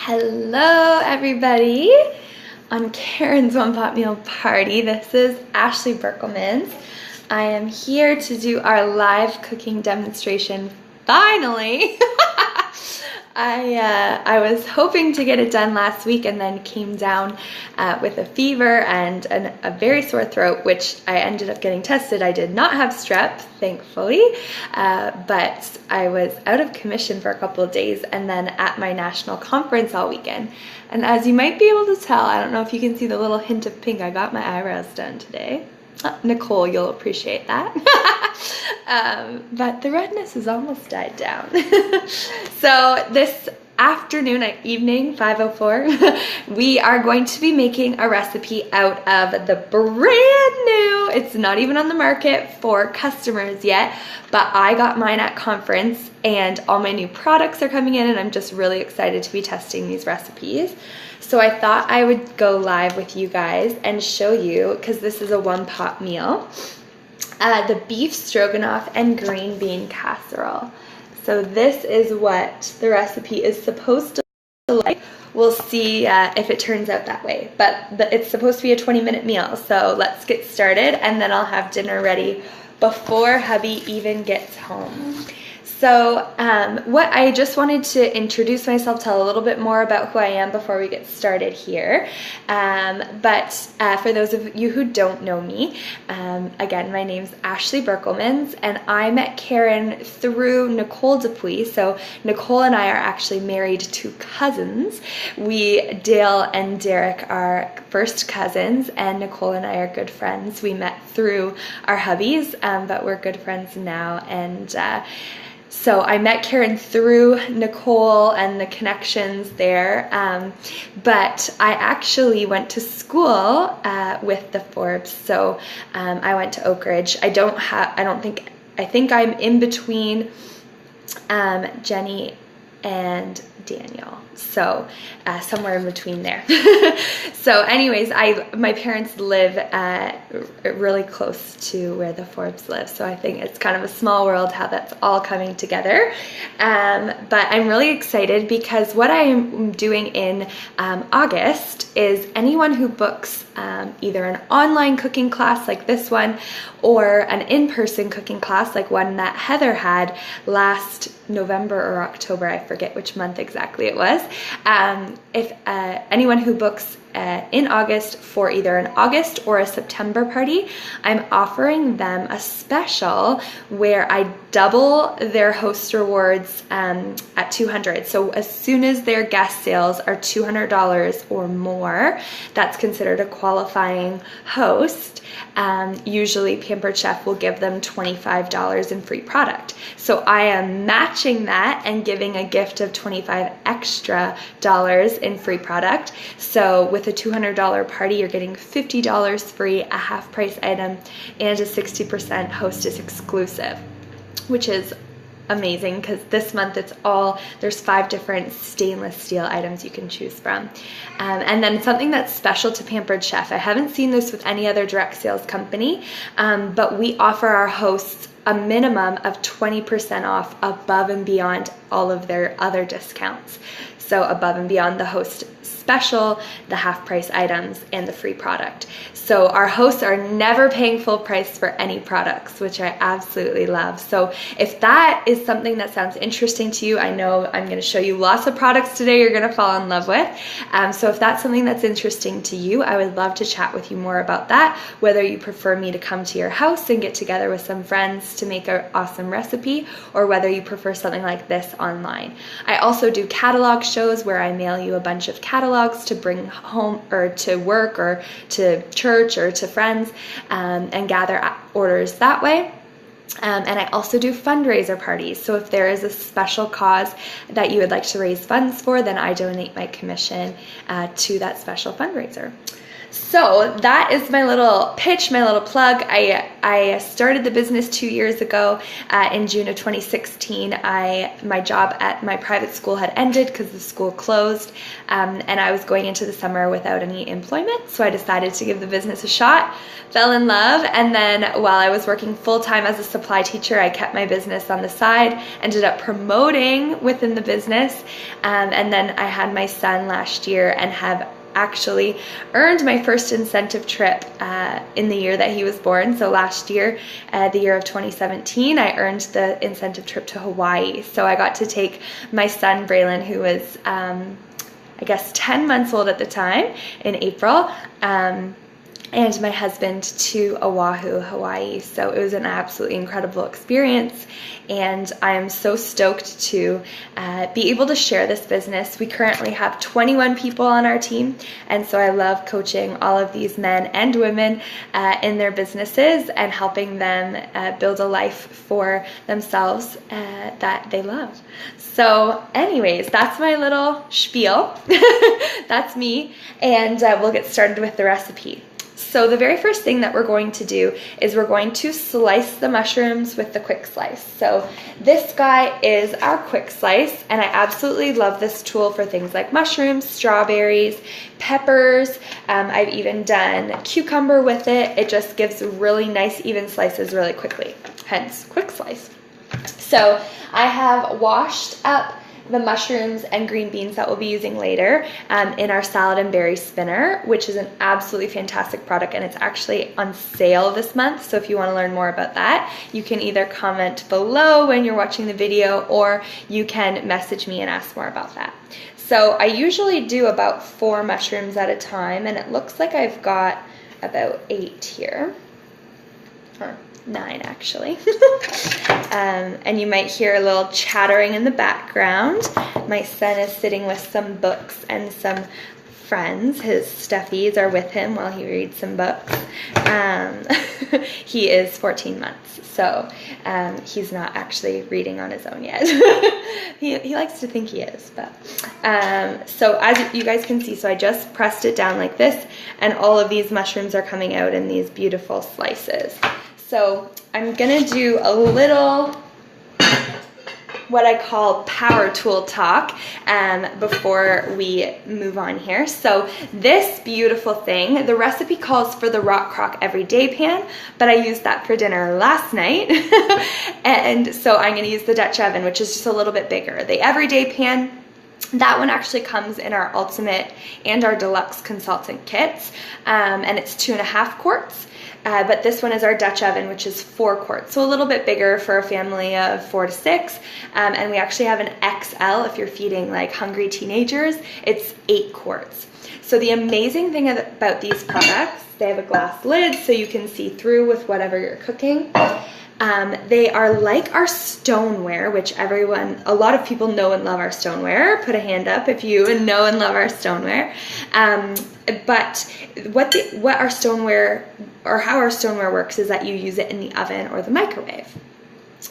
Hello everybody on Karen's One Pot Meal Party. This is Ashley Berkelmans. I am here to do our live cooking demonstration finally. I was hoping to get it done last week and then came down with a fever and a very sore throat, which I ended up getting tested. I did not have strep, thankfully, but I was out of commission for a couple of days and then at my national conference all weekend. And as you might be able to tell, I don't know if you can see the little hint of pink, I got my eyebrows done today. Nicole, you'll appreciate that. But the redness has almost died down. So this afternoon, evening, 5:04, we are going to be making a recipe out of the brand new, it's not even on the market for customers yet, but I got mine at conference and all my new products are coming in and I'm just really excited to be testing these recipes. So I thought I would go live with you guys and show you, because this is a one-pot meal, the beef stroganoff and green bean casserole. So this is what the recipe is supposed to look like. We'll see if it turns out that way, but it's supposed to be a 20-minute meal. So let's get started and then I'll have dinner ready before hubby even gets home. So what I just wanted to introduce myself, tell a little bit more about who I am before we get started here. But for those of you who don't know me, again, my name's Ashley Berkelmans and I met Karen through Nicole Dupuis. So Nicole and I are actually married to cousins. Dale and Derek are first cousins and Nicole and I are good friends. We met through our hubbies, but we're good friends now. And so I met Karen through Nicole and the connections there, but I actually went to school with the Forbes. So I went to Oak Ridge. I think I'm in between Jenny and Daniel, so somewhere in between there. So anyways, my parents live really close to where the Forbes live, so I think it's kind of a small world how that's all coming together. But I'm really excited because what I am doing in August is anyone who books either an online cooking class like this one or an in-person cooking class like one that Heather had last November or October, I forget which month exactly it was. If anyone who books in August for either an August or a September party, I'm offering them a special where I double their host rewards at $200. So as soon as their guest sales are $200 or more, that's considered a qualifying host. Usually Pampered Chef will give them $25 in free product. So I am matching that and giving a gift of $25 extra in free product. So with a $200 party, you're getting $50 free, a half price item, and a 60% hostess exclusive, which is amazing because this month there's 5 different stainless steel items you can choose from. And then something that's special to Pampered Chef, I haven't seen this with any other direct sales company, but we offer our hosts a minimum of 20% off above and beyond all of their other discounts. So above and beyond the host special, the half price items, and the free product. So our hosts are never paying full price for any products, which I absolutely love. So if that is something that sounds interesting to you, I know I'm going to show you lots of products today you're going to fall in love with. So if that's something that's interesting to you, I would love to chat with you more about that, whether you prefer me to come to your house and get together with some friends to make an awesome recipe, or whether you prefer something like this online. I also do catalog shows where I mail you a bunch of catalogs to bring home or to work or to church or to friends, and gather orders that way. And I also do fundraiser parties. So if there is a special cause that you would like to raise funds for, then I donate my commission to that special fundraiser. So that is my little pitch, my little plug. I started the business 2 years ago in June of 2016. My job at my private school had ended because the school closed, and I was going into the summer without any employment. So I decided to give the business a shot, fell in love, and then while I was working full-time as a supply teacher, I kept my business on the side, ended up promoting within the business, and then I had my son last year and have actually earned my first incentive trip in the year that he was born. So last year, the year of 2017, I earned the incentive trip to Hawaii. So I got to take my son Braylon, who was I guess 10 months old at the time, in April, and my husband to Oahu, Hawaii. So it was an absolutely incredible experience, and I am so stoked to be able to share this business. We currently have 21 people on our team, and so I love coaching all of these men and women in their businesses and helping them build a life for themselves that they love. So anyways, that's my little spiel. That's me, and we'll get started with the recipe. So the very first thing that we're going to do is we're going to slice the mushrooms with the quick slice. So this guy is our quick slice, and I absolutely love this tool for things like mushrooms, strawberries, peppers. I've even done cucumber with it. It just gives really nice even slices really quickly, hence quick slice. So I have washed up the mushrooms and green beans that we'll be using later in our salad and berry spinner, which is an absolutely fantastic product, and it's actually on sale this month. So if you want to learn more about that, you can either comment below when you're watching the video, or you can message me and ask more about that. So I usually do about 4 mushrooms at a time, and it looks like I've got about 8 here, or 9 actually. And you might hear a little chattering in the background. My son is sitting with some books and some friends. His stuffies are with him while he reads some books. He is 14 months, so he's not actually reading on his own yet. He likes to think he is, but so as you guys can see, so I just pressed it down like this, and all of these mushrooms are coming out in these beautiful slices. So I'm gonna do a little what I call power tool talk before we move on here. So this beautiful thing, the recipe calls for the Rock Crock Everyday Pan, but I used that for dinner last night. And so I'm gonna use the Dutch oven, which is just a little bit bigger. The Everyday Pan, that one actually comes in our Ultimate and our Deluxe Consultant kits, and it's 2.5 quarts. But this one is our Dutch oven, which is 4 quarts, so a little bit bigger for a family of 4 to 6. And we actually have an XL if you're feeding like hungry teenagers. It's 8 quarts. So the amazing thing about these products, they have a glass lid so you can see through with whatever you're cooking. They are like our stoneware, which a lot of people know and love our stoneware. Put a hand up if you know and love our stoneware. But what our stoneware, or how our stoneware works, is that you use it in the oven or the microwave.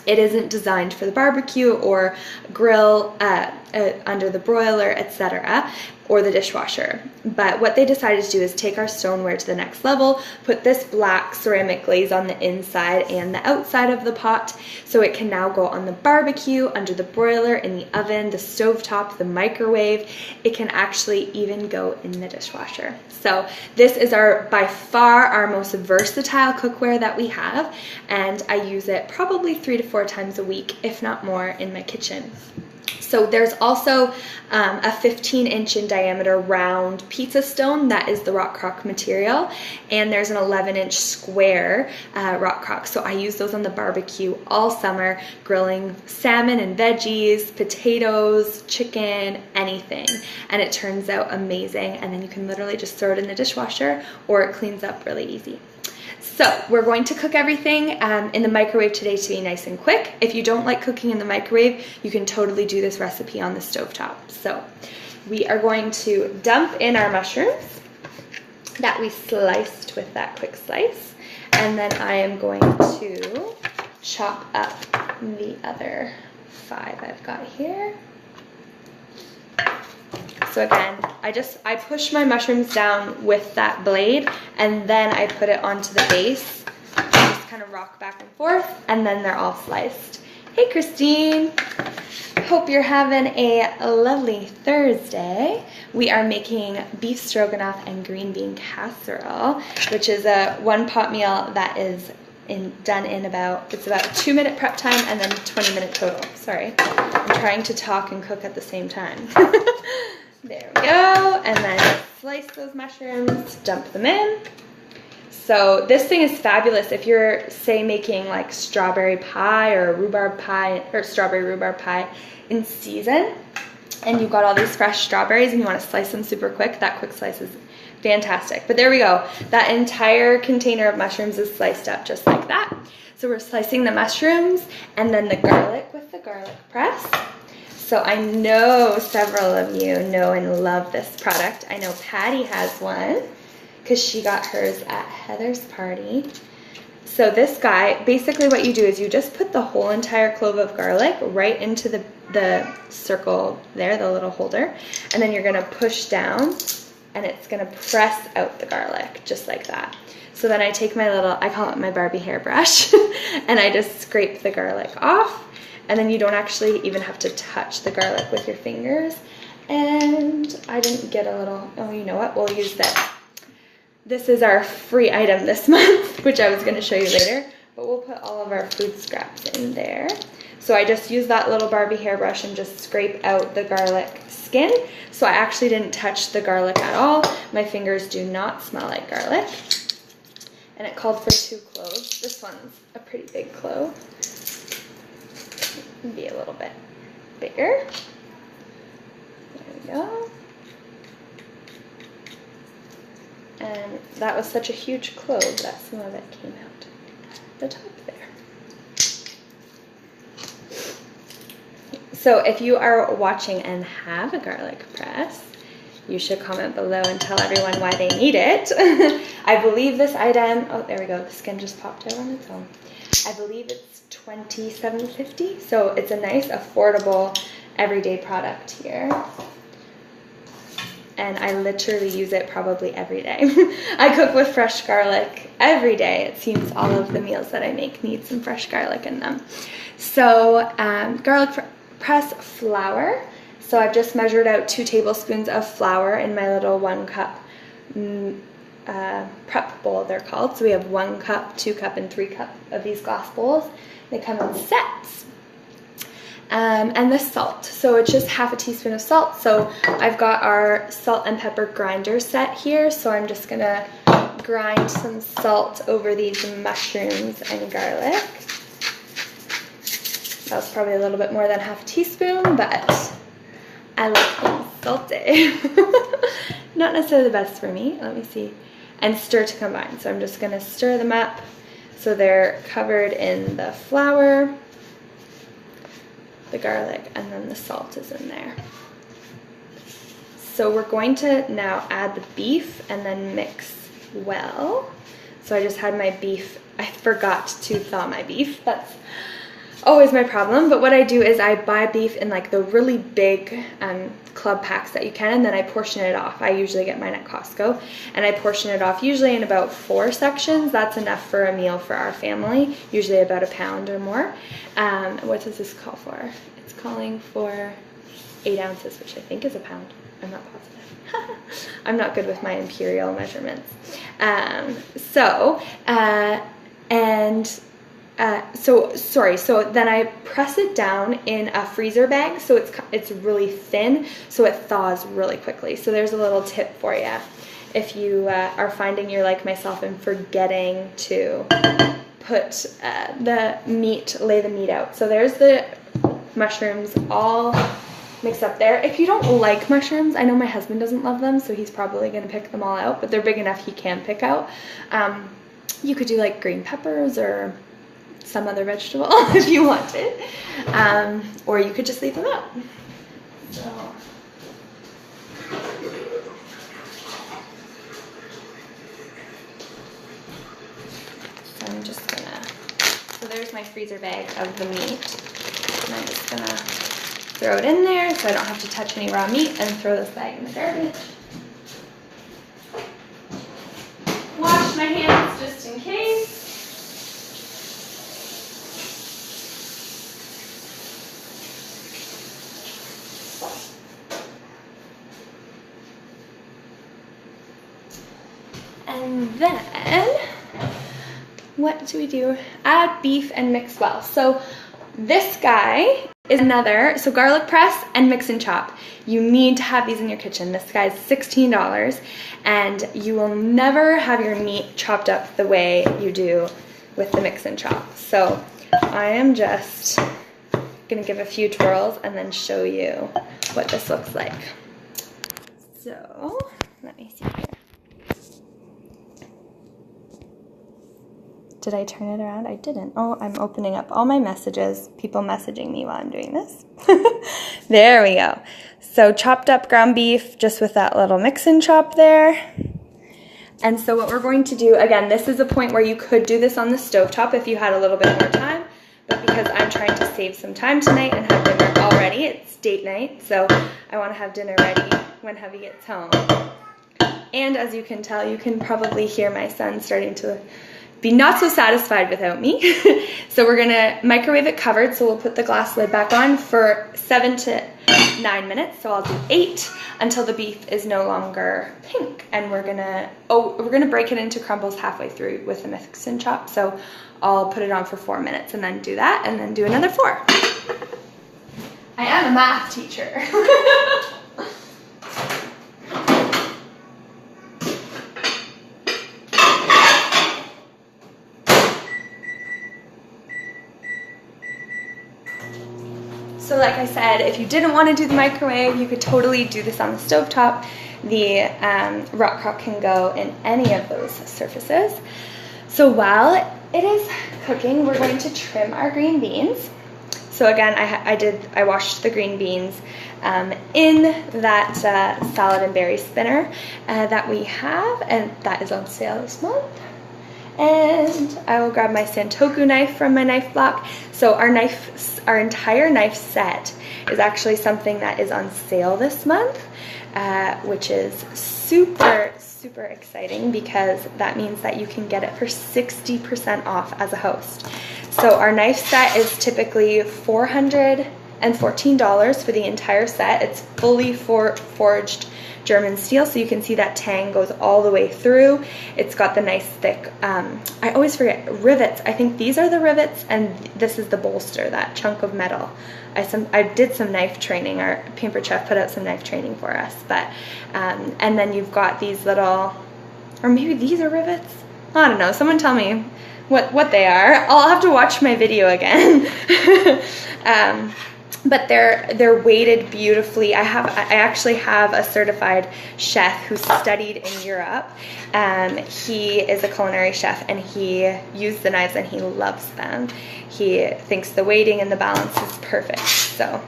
It isn't designed for the barbecue or grill under the broiler, etc., or the dishwasher. But what they decided to do is take our stoneware to the next level, put this black ceramic glaze on the inside and the outside of the pot, so it can now go on the barbecue, under the broiler, in the oven, the stovetop, the microwave. It can actually even go in the dishwasher. So this is by far our most versatile cookware that we have, and I use it probably 3 to 4 times a week, if not more, in my kitchen. So there's also a 15-inch in diameter round pizza stone that is the Rock Crock material, and there's an 11-inch square Rock Crock. So I use those on the barbecue all summer, grilling salmon and veggies, potatoes, chicken, anything, and it turns out amazing. And then you can literally just throw it in the dishwasher, or it cleans up really easy. So we're going to cook everything in the microwave today to be nice and quick. If you don't like cooking in the microwave, you can totally do this recipe on the stovetop. So we are going to dump in our mushrooms that we sliced with that quick slice, and then I am going to chop up the other 5 I've got here. So again, I push my mushrooms down with that blade, and then I put it onto the base. Just kind of rock back and forth, and then they're all sliced. Hey Christine, hope you're having a lovely Thursday. We are making beef stroganoff and green bean casserole, which is a 1 pot meal that is done in about a 2-minute prep time and then 20-minute total. Sorry, I'm trying to talk and cook at the same time. There we go, and then slice those mushrooms, dump them in. So this thing is fabulous if you're, say, making like strawberry pie or rhubarb pie or strawberry rhubarb pie in season, and you've got all these fresh strawberries and you want to slice them super quick. That quick slice is fantastic. But there we go. That entire container of mushrooms is sliced up just like that. So we're slicing the mushrooms and then the garlic with the garlic press. So I know several of you know and love this product. I know Patty has one because she got hers at Heather's party. So this guy, basically what you do is you just put the whole entire clove of garlic right into the circle there, the little holder, and then you're gonna push down and it's gonna press out the garlic just like that. So then I take my little, I call it my Barbie hairbrush, and I just scrape the garlic off, and then you don't actually even have to touch the garlic with your fingers. And I didn't get a little, oh, you know what, we'll use this. This is our free item this month, which I was gonna show you later, but we'll put all of our food scraps in there. So I just use that little Barbie hairbrush and just scrape out the garlic skin. So I actually didn't touch the garlic at all. My fingers do not smell like garlic. And it called for 2 cloves. This one's a pretty big clove. Be a little bit bigger. There we go. And that was such a huge clove that some of it came out the top there. So if you are watching and have a garlic press, you should comment below and tell everyone why they need it. I believe this item, oh, there we go, the skin just popped out on its own. I believe it's $27.50, so it's a nice, affordable, everyday product here. And I literally use it probably every day. I cook with fresh garlic every day. It seems all of the meals that I make need some fresh garlic in them. So garlic press flour. So I've just measured out 2 tablespoons of flour in my little 1 cup prep bowl, they're called. So we have 1 cup, 2 cup, and 3 cup of these glass bowls. They come in sets. And the salt. So it's just half a teaspoon of salt. So I've got our salt and pepper grinder set here. So I'm just gonna grind some salt over these mushrooms and garlic. That was probably a little bit more than half a teaspoon, but I like things salty. Not necessarily the best for me. Let me see. And stir to combine. So I'm just gonna stir them up so they're covered in the flour, the garlic, and then the salt is in there. So we're going to now add the beef and then mix well. So I just had my beef. I forgot to thaw my beef. That's always my problem, but what I do is I buy beef in like the really big club packs that you can, and then I portion it off. I usually get mine at Costco, and I portion it off usually in about 4 sections. That's enough for a meal for our family, usually about a pound or more. What does this call for? It's calling for 8 ounces, which I think is a pound. I'm not positive. I'm not good with my imperial measurements. So then I press it down in a freezer bag so it's really thin, so it thaws really quickly. So there's a little tip for you if you are finding you're like myself and forgetting to put lay the meat out. So there's the mushrooms all mixed up there. If you don't like mushrooms, I know my husband doesn't love them, so he's probably going to pick them all out, but they're big enough he can pick out. You could do like green peppers or some other vegetable if you wanted, or you could just leave them out. So I'm just gonna, so there's my freezer bag of the meat, and I'm just gonna throw it in there so I don't have to touch any raw meat, and throw this bag in the garbage. Wash my hands just in case. And then, what do we do? Add beef and mix well. So this guy is another, so garlic press and mix and chop. You need to have these in your kitchen. This guy's $16, and you will never have your meat chopped up the way you do with the mix and chop. So I am just gonna give a few twirls and then show you what this looks like. So let me see here. Did I turn it around? I didn't. Oh, I'm opening up all my messages, people messaging me while I'm doing this. There we go. So chopped up ground beef just with that little mix and chop there. And so what we're going to do, again, this is a point where you could do this on the stovetop if you had a little bit more time, but because I'm trying to save some time tonight and have dinner already, it's date night, so I want to have dinner ready when Heavy gets home. And as you can tell, you can probably hear my son starting to be not so satisfied without me. So we're gonna microwave it covered, so we'll put the glass lid back on for 7 to 9 minutes. So I'll do 8 until the beef is no longer pink. And we're gonna break it into crumbles halfway through with the mix and chop. So I'll put it on for 4 minutes and then do that and then do another 4. I am a math teacher. So like I said, if you didn't want to do the microwave, you could totally do this on the stovetop. The rock crock can go in any of those surfaces. So while it is cooking, we're going to trim our green beans. So again, I washed the green beans in that salad and berry spinner that we have, and that is on sale this month. And I will grab my Santoku knife from my knife block. So our entire knife set is actually something that is on sale this month, which is super, super exciting because that means that you can get it for 60% off as a host. So our knife set is typically $414 for the entire set. It's fully forged German steel, so you can see that tang goes all the way through. It's got the nice thick, I always forget, rivets. I think these are the rivets, and this is the bolster, that chunk of metal. I did some knife training. Our Pampered Chef put out some knife training for us, but and then you've got these little, or maybe these are rivets? I don't know. Someone tell me what they are. I'll have to watch my video again. But they're weighted beautifully. I actually have a certified chef who studied in Europe. He is a culinary chef, and he used the knives and he loves them. He thinks the weighting and the balance is perfect. So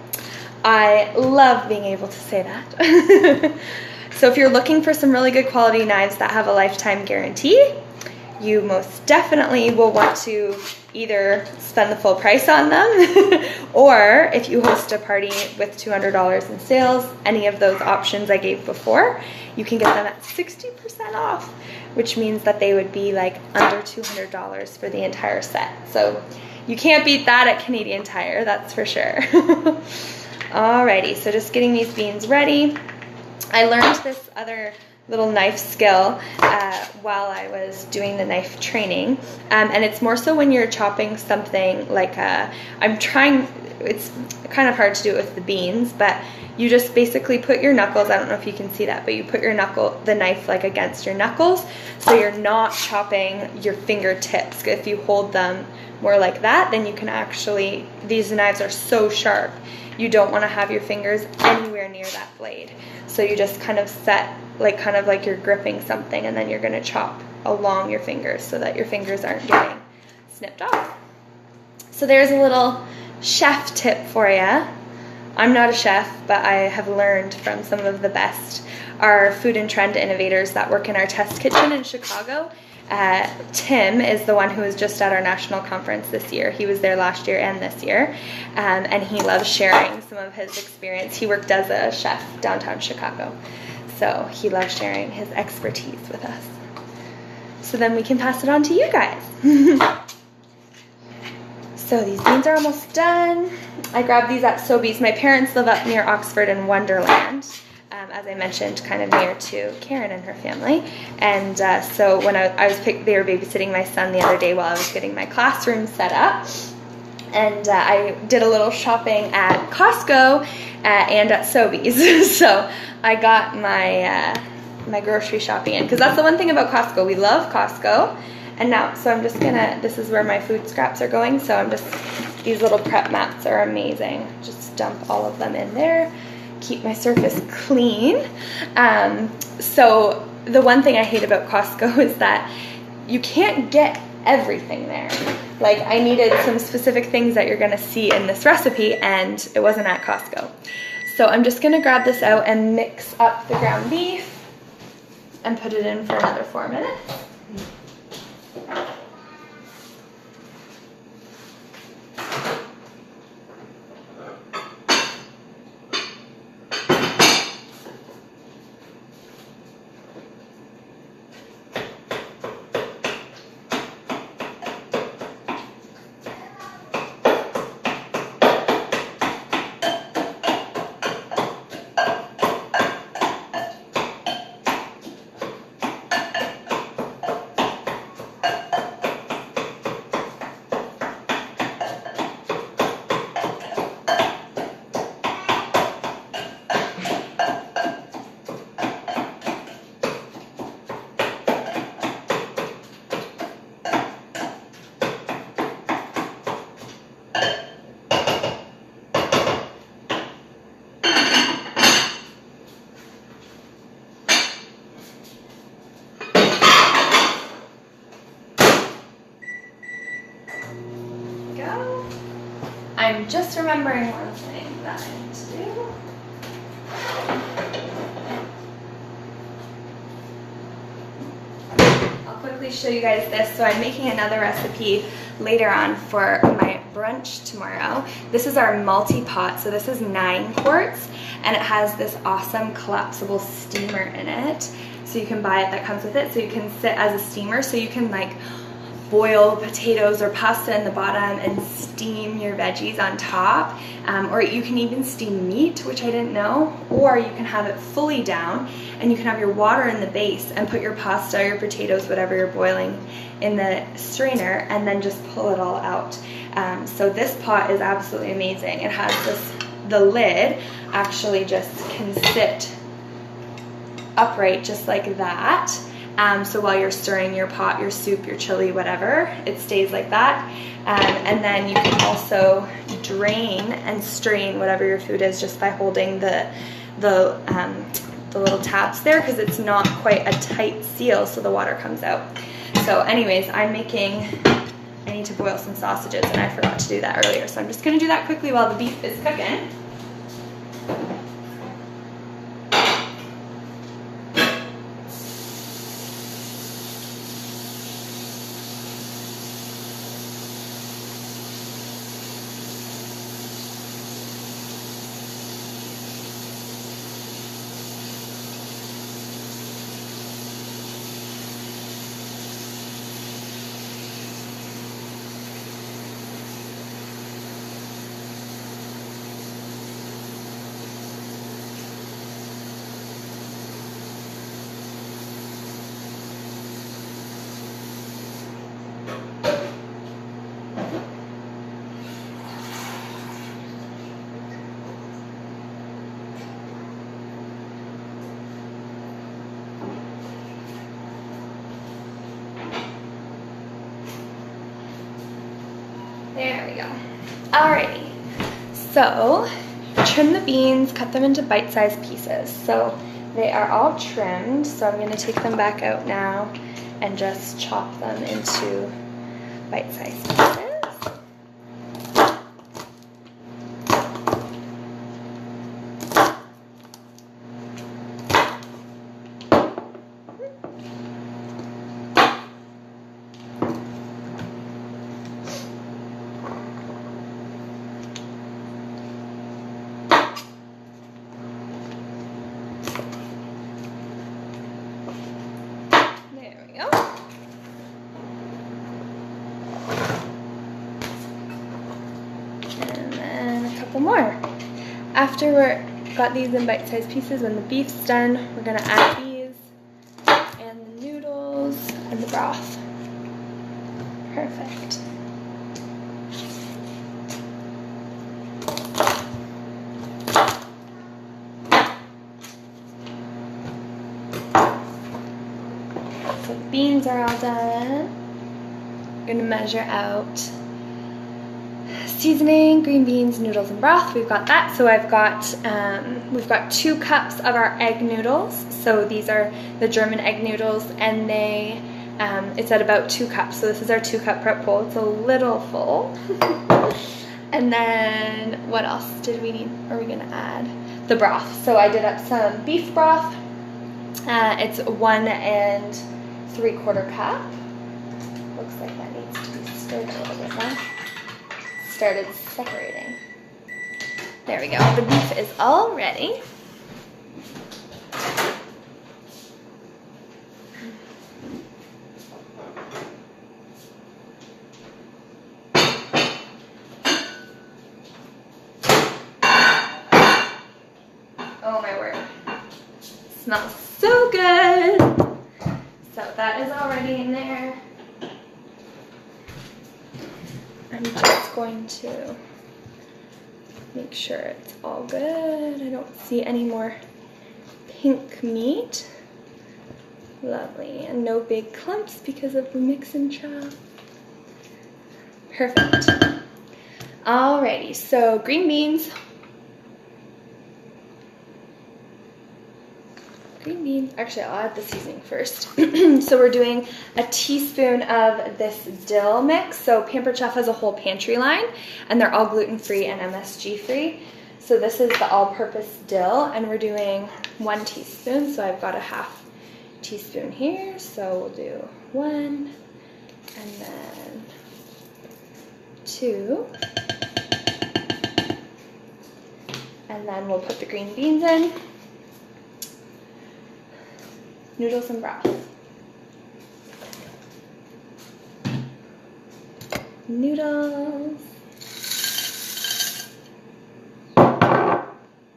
I love being able to say that. So if you're looking for some really good quality knives that have a lifetime guarantee, you most definitely will want to either spend the full price on them, or if you host a party with $200 in sales, any of those options I gave before, you can get them at 60% off, which means that they would be like under $200 for the entire set. So you can't beat that at Canadian Tire, that's for sure. Alrighty, so just getting these beans ready. I learned this other little knife skill while I was doing the knife training, and it's more so when you're chopping something like it's kind of hard to do it with the beans, but you just basically put your knuckles, I don't know if you can see that, but you put the knife like against your knuckles, so you're not chopping your fingertips. If you hold them more like that, then you can actually, these knives are so sharp, you don't want to have your fingers anywhere near that blade. So you just kind of set, kind of like you're gripping something, and then you're going to chop along your fingers so that your fingers aren't getting snipped off. So there's a little chef tip for you. I'm not a chef, but I have learned from some of the best, our food and trend innovators that work in our test kitchen in Chicago. Tim is the one who was just at our national conference this year. He was there last year and this year, and he loves sharing some of his experience. He worked as a chef downtown Chicago, so he loves sharing his expertise with us. So then we can pass it on to you guys. So these beans are almost done. I grabbed these at Sobeys. My parents live up near Oxford in Wonderland, as I mentioned, kind of near to Karen and her family. And so when they were babysitting my son the other day while I was getting my classroom set up. And I did a little shopping at Costco and at Sobeys. So I got my grocery shopping in, because that's the one thing about Costco. We love Costco. And now, so I'm just gonna, this is where my food scraps are going. So these little prep mats are amazing. Just dump all of them in there. Keep my surface clean. So the one thing I hate about Costco is that you can't get everything there. Like, I needed some specific things that you're gonna see in this recipe, and it wasn't at Costco. So I'm just gonna grab this out and mix up the ground beef and put it in for another 4 minutes. I'm just remembering one thing that I need to do. I'll quickly show you guys this. So I'm making another recipe later on for my brunch tomorrow. This is our multi-pot. So this is 9 quarts, and it has this awesome collapsible steamer in it. So you can buy it, that comes with it. So you can sit as a steamer. So you can like boil potatoes or pasta in the bottom and steam your veggies on top, or you can even steam meat, which I didn't know, or you can have it fully down and you can have your water in the base and put your pasta, your potatoes, whatever you're boiling in the strainer, and then just pull it all out. So this pot is absolutely amazing. It has the lid actually just can sit upright just like that. So while you're stirring your pot, your soup, your chili, whatever, it stays like that. And then you can also drain and strain whatever your food is just by holding the little tabs there, because it's not quite a tight seal, so the water comes out. So anyways, I need to boil some sausages, and I forgot to do that earlier. So I'm just gonna do that quickly while the beef is cooking. There we go. Alrighty, so trim the beans, cut them into bite-sized pieces. So they are all trimmed, so I'm going to take them back out now and just chop them into bite-sized pieces. couple more. After we're got these in bite-sized pieces, when the beef's done, we're gonna add these and the noodles and the broth. Perfect. So the beans are all done. I'm gonna measure out seasoning, green beans, noodles, and broth. We've got that. So I've got, we've got 2 cups of our egg noodles. So these are the German egg noodles, and they, it's at about 2 cups. So this is our 2-cup prep bowl. It's a little full. And then what else did we need? Are we gonna add? The broth. So I did up some beef broth. It's 1 3/4 cup. Looks like that needs to be stirred a little bit more. Started separating. There we go. The beef is all ready. Oh my word. Smells so good. So that is already in there. I'm just going to make sure it's all good. I don't see any more pink meat. Lovely. And no big clumps because of the mix and chop. Perfect. Alrighty, so green beans. Actually, I'll add the seasoning first. So we're doing a teaspoon of this dill mix. So Pampered Chef has a whole pantry line, and they're all gluten-free and MSG-free. So this is the all-purpose dill, and we're doing 1 teaspoon. So I've got a 1/2 teaspoon here. So we'll do 1, and then 2. And then we'll put the green beans in. Noodles and broth. Noodles.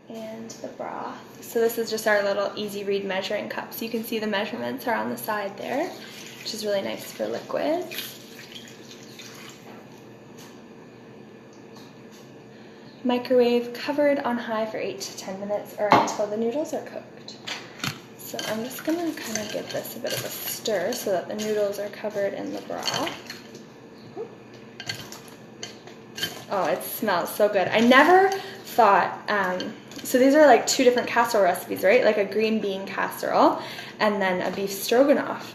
And the broth. So this is just our little easy read measuring cup. So you can see the measurements are on the side there, which is really nice for liquids. Microwave covered on high for 8 to 10 minutes or until the noodles are cooked. So I'm just gonna kind of give this a bit of a stir so that the noodles are covered in the broth. Oh, it smells so good. I never thought, so these are like 2 different casserole recipes, right? Like a green bean casserole and then a beef stroganoff,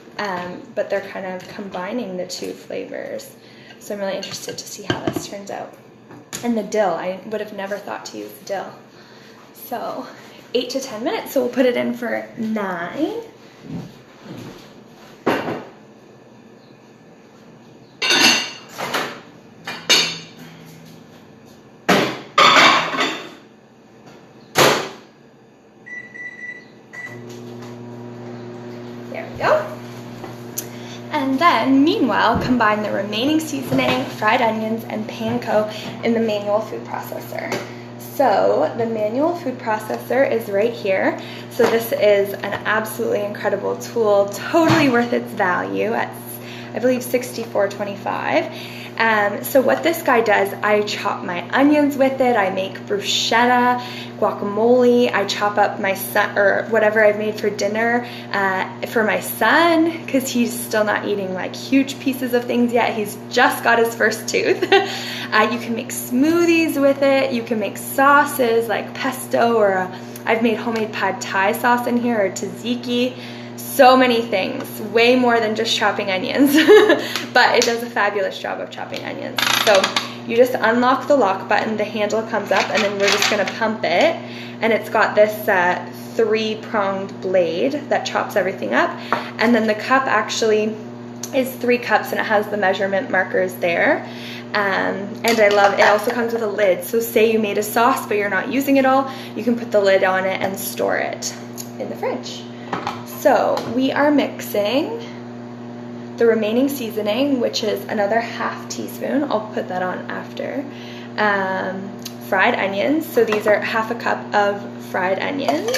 but they're kind of combining the 2 flavors. So I'm really interested to see how this turns out. And the dill, I would have never thought to use dill. So 8 to 10 minutes, so we'll put it in for 9. There we go. And then, meanwhile, combine the remaining seasoning, fried onions, and panko in the manual food processor. So the manual food processor is right here. So this is an absolutely incredible tool, totally worth its value at, I believe, $64.25. So what this guy does, I chop my onions with it, I make bruschetta, guacamole, I chop up my son, or whatever I've made for dinner for my son, because he's still not eating like huge pieces of things yet. He's just got his first tooth. You can make smoothies with it, you can make sauces like pesto, or I've made homemade pad thai sauce in here, or tzatziki. So many things, way more than just chopping onions, but it does a fabulous job of chopping onions. So you just unlock the lock button, the handle comes up, and then we're just gonna pump it, and it's got this 3-pronged blade that chops everything up, and then the cup actually is 3 cups, and it has the measurement markers there. And I love it. It also comes with a lid, so say you made a sauce but you're not using it all, you can put the lid on it and store it in the fridge. So we are mixing the remaining seasoning, which is another 1/2 teaspoon. I'll put that on after. fried onions. So these are half a cup of fried onions.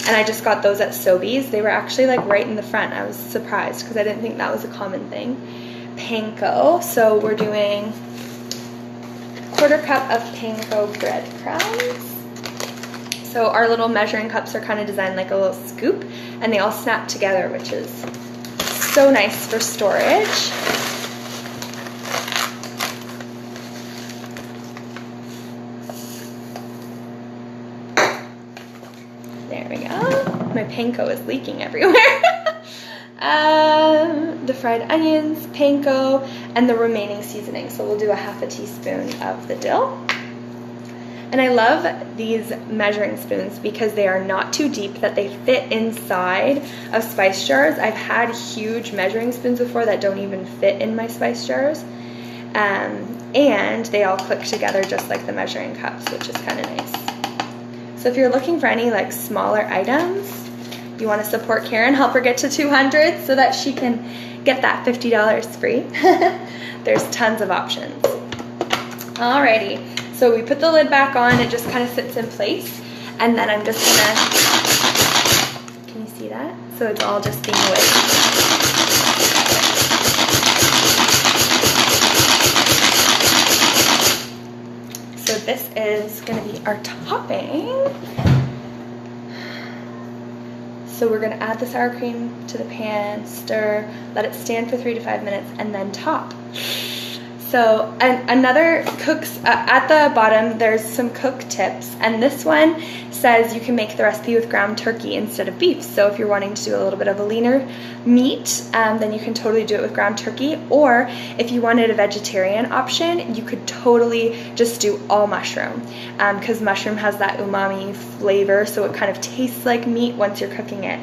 And I just got those at Sobeys. They were actually like right in the front. I was surprised because I didn't think that was a common thing. Panko. So we're doing 1/4 cup of panko breadcrumbs. So our little measuring cups are kind of designed like a little scoop, and they all snap together, which is so nice for storage. There we go. My panko is leaking everywhere. The fried onions, panko, and the remaining seasoning. So we'll do a 1/2 teaspoon of the dill. And I love these measuring spoons because they are not too deep, that they fit inside of spice jars. I've had huge measuring spoons before that don't even fit in my spice jars. And they all click together just like the measuring cups, which is kind of nice. So if you're looking for any like smaller items, you want to support Karen, help her get to 200 so that she can get that $50 free. There's tons of options. Alrighty. So we put the lid back on, it just kind of sits in place, and then I'm just gonna, can you see that? So it's all just being whipped. So this is gonna be our topping. So we're gonna add the sour cream to the pan, stir, let it stand for 3 to 5 minutes, and then top. So another cooks, at the bottom there's some cook tips, and this one says you can make the recipe with ground turkey instead of beef. So if you're wanting to do a little bit of a leaner meat, then you can totally do it with ground turkey. Or if you wanted a vegetarian option, you could totally just do all mushroom, because mushroom has that umami flavor, so it kind of tastes like meat once you're cooking it.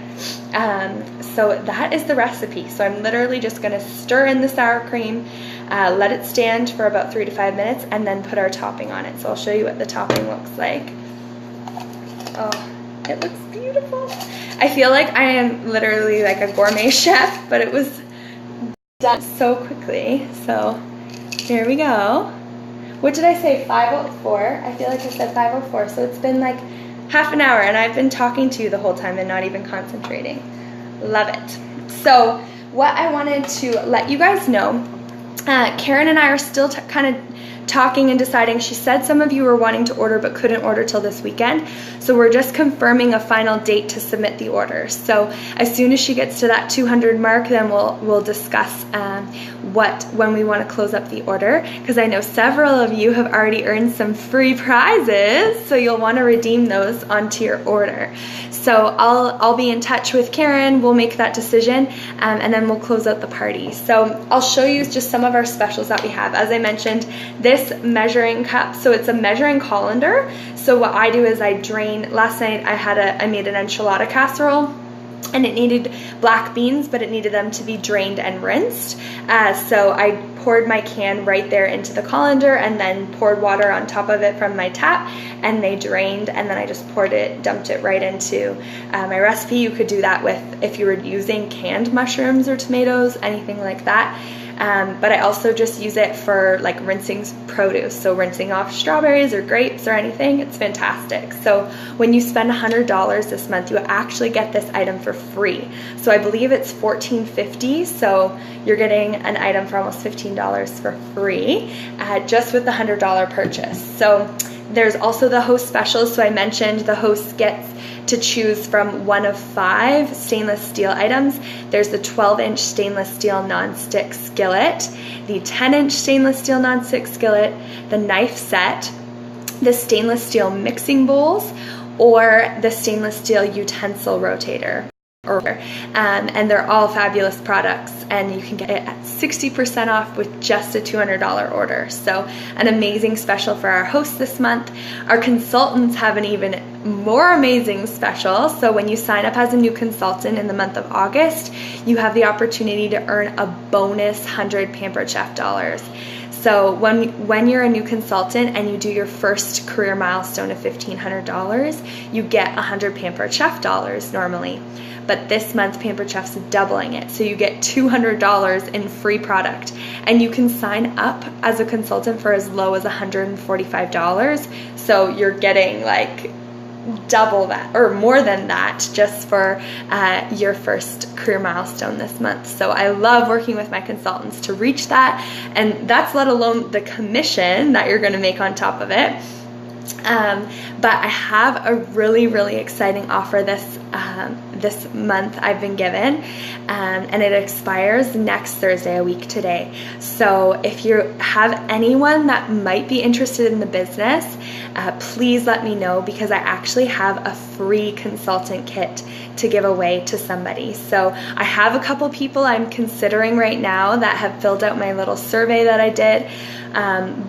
So that is the recipe. So I'm literally just gonna stir in the sour cream, let it stand for about 3 to 5 minutes, and then put our topping on it. So I'll show you what the topping looks like. Oh, it looks beautiful. I feel like I am literally like a gourmet chef, but it was done so quickly. So here we go. What did I say, 5:04? I feel like I said 5:04, so it's been like half an hour, and I've been talking to you the whole time and not even concentrating. Love it. So what I wanted to let you guys know, Karen and I are still kind of talking and deciding. She said some of you were wanting to order but couldn't order till this weekend, so we're just confirming a final date to submit the order. So as soon as she gets to that 200 mark, then we'll discuss when we want to close up the order, because I know several of you have already earned some free prizes, so you'll want to redeem those onto your order. So I'll be in touch with Karen, we'll make that decision, and then we'll close out the party. So I'll show you just some of our specials that we have. As I mentioned, this measuring cup, so it's a measuring colander. So what I do is I drain. Last night I made an enchilada casserole, and it needed black beans, but it needed them to be drained and rinsed. So I poured my can right there into the colander, and then poured water on top of it from my tap, and they drained, and then I just dumped it right into my recipe. You could do that with, if you were using canned mushrooms or tomatoes, anything like that. But I also just use it for like rinsing produce, so rinsing off strawberries or grapes or anything. It's fantastic. So when you spend $100 this month, you actually get this item for free. So I believe it's $14.50, so you're getting an item for almost $15 for free, just with the $100 purchase. So there's also the host specials. So I mentioned the host gets to choose from one of 5 stainless steel items. There's the 12-inch stainless steel non-stick skillet, the 10-inch stainless steel non-stick skillet, the knife set, the stainless steel mixing bowls, or the stainless steel utensil rotator. And they're all fabulous products, and you can get it at 60% off with just a $200 order. So an amazing special for our hosts this month. Our consultants have an even more amazing special. So when you sign up as a new consultant in the month of August, you have the opportunity to earn a bonus 100 Pampered Chef dollars. So when you're a new consultant and you do your first career milestone of $1,500, you get 100 Pampered Chef dollars normally. But this month Pampered Chef's doubling it, so you get $200 in free product, and you can sign up as a consultant for as low as $145. So you're getting like double that or more than that just for your first career milestone this month. So I love working with my consultants to reach that, and that's let alone the commission that you're going to make on top of it. But I have a really, really exciting offer this month I've been given, and it expires next Thursday, a week today. So if you have anyone that might be interested in the business, please let me know, because I actually have a free consultant kit to give away to somebody. So I have a couple people I'm considering right now that have filled out my little survey that I did.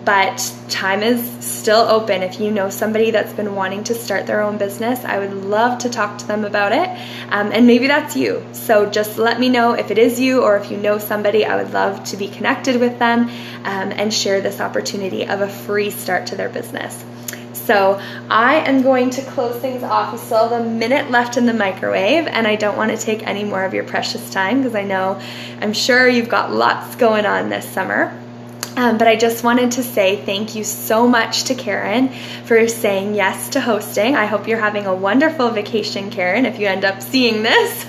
But time is still open. If you know somebody that's been wanting to start their own business, I would love to talk to them about it. And maybe that's you. So just let me know if it is you, or if you know somebody. I would love to be connected with them and share this opportunity of a free start to their business. So I am going to close things off. We still have a minute left in the microwave, and I don't want to take any more of your precious time, because I'm sure you've got lots going on this summer. But I just wanted to say thank you so much to Karen for saying yes to hosting. I hope you're having a wonderful vacation, Karen, if you end up seeing this.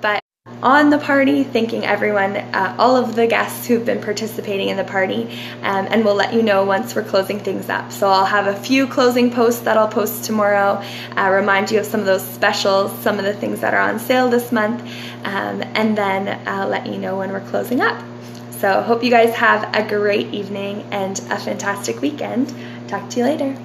But on the party, thanking everyone, all of the guests who've been participating in the party, and we'll let you know once we're closing things up. So I'll have a few closing posts that I'll post tomorrow, remind you of some of those specials, some of the things that are on sale this month, and then I'll let you know when we're closing up. So hope you guys have a great evening and a fantastic weekend. Talk to you later.